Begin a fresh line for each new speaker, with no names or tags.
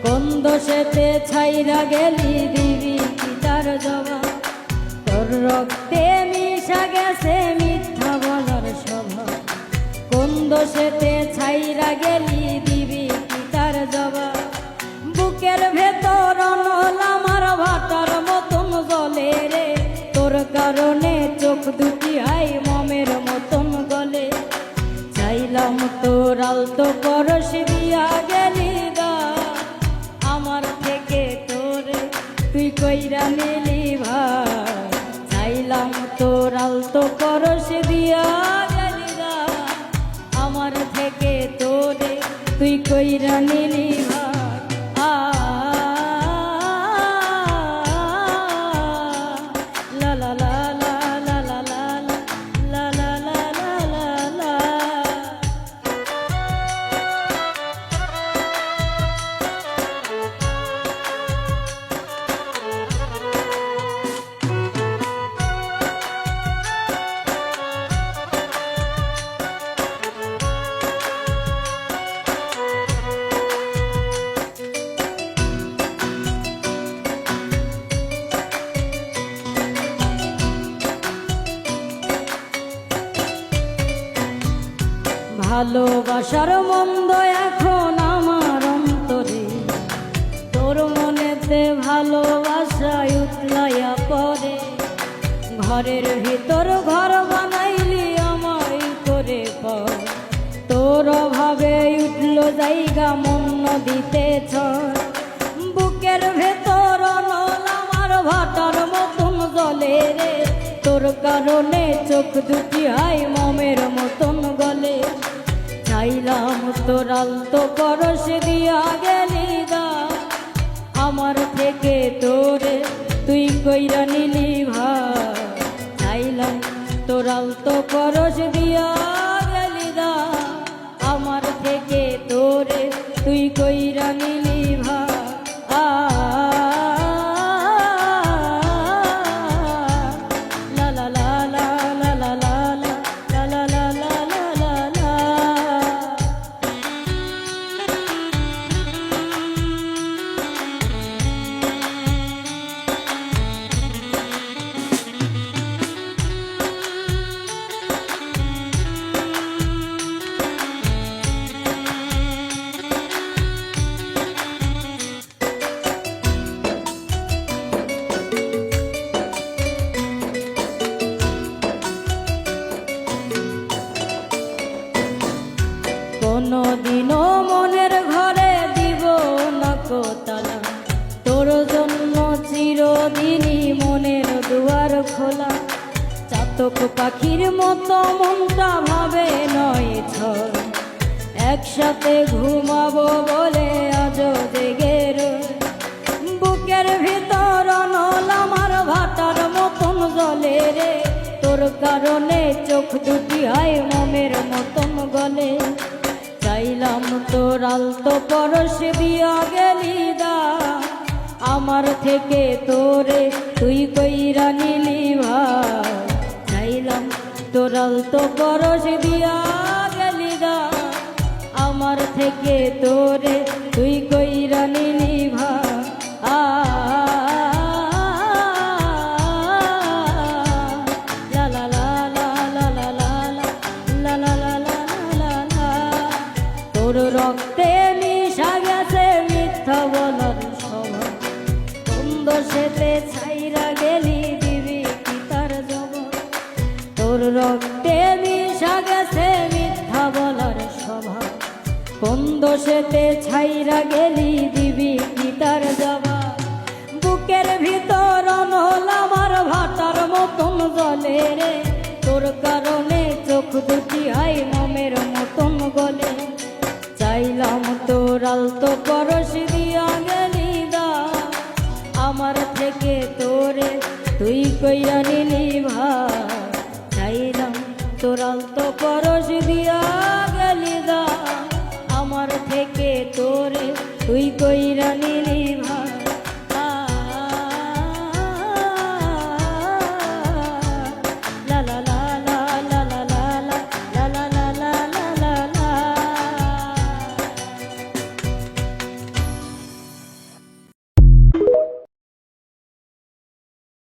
কোন দোষেতে ছাইরা গেলি দিবি কি তার জবাব? তোর রক্তে মিশা গেছে মিথ্যা বলার স্বভাব। কোন দোষেতে ছাইরা গেলি দিবি কি তার জবাব? বুকের ভেতর অনল আমার ভাটার মতন জ্বলে রে, তোর কারণে চোখ দুটি আই মমের মতন গলে। চাইলাম তোর আলতো পরশ দিয়া গেলি গা, আমার থেকে তোরে তুই কইরা নিলি ভাই। চাইলাম তোর আলতো পরশ দিয়া গেলি গা, আমার থেকে তোরে তুই কইরা নিলি ভাই। ভালোবাসার মন্দ এখন আমার অন্তরে, তোর মনেতে ভালোবাসায় উতলাইয়া পড়ে। ঘরের ভিতর ঘর বানাইলি আমায় করে পর, তোর অভাবে উঠল জায়গা মন নদীতে ঝড়। বুকের ভেতর অনল আমার ভাটার মতন জ্বলে রে, তোর কারণে চোখ দুটি হয় মমের মতন গলে। চাইলাম তোর আলতো পরশ দিয়া গেলি গা, আমার থেকে তোরে তুই কইরা নিলি ভাই। চাইলাম তোর আলতো পরশ দিয়া গেলি গা, আমার থেকে তোরে তুই কইরা নিলি ভাই। কোনদিনও মনের ঘরে দিব না কোতালা, তোর জন্য চিরদিনই মনের দুয়ার খোলা। চাতক পাখির মতো মনটা ভাবে নয় ঝড়, একসাথে ঘুমাবো বলে আজ জেগে রই। বুকের ভিতর অনল আমার ভাটার মতন জ্বলে রে, তোর কারণে চোখ দুটি হয় মমের মতন গলে। চাইলাম তোর আলতো পরশ দিয়া গেলি দা, আমার থেকে তোরে তুই কইরা নিলি ভাই। চাইলাম তোর আলতো পরশ দিয়া গেলি দা, আমার থেকে তোরে তুই কইরা নিলি ভাই। তোর রক্তে মিশা গেছে মিথ্যা বলার স্বভাব, কোন দোষেতে ছাইরা গেলি দিবি কি তার জবাব? তোর রক্তে মিশা গেছে মিথ্যা বলার স্বভাব, কোন দোষেতে ছাইরা গেলি দিবি কি তার জবাব? বুকের ভিতর অনল আমার ভাটার মতন জ্বলে রে, তোর কারণে চোখ দুটি হয় মমের মতন গলে। চাইলাম তোর আলতো পরশ দিয়া গেলি গা, আমার থেকে তোরে তুই কইরা নিলি ভাই। চাইলাম তোর আলতো পরশ দিয়া গেলি গা, আমার থেকে তোরে তুই কইরা নিলি।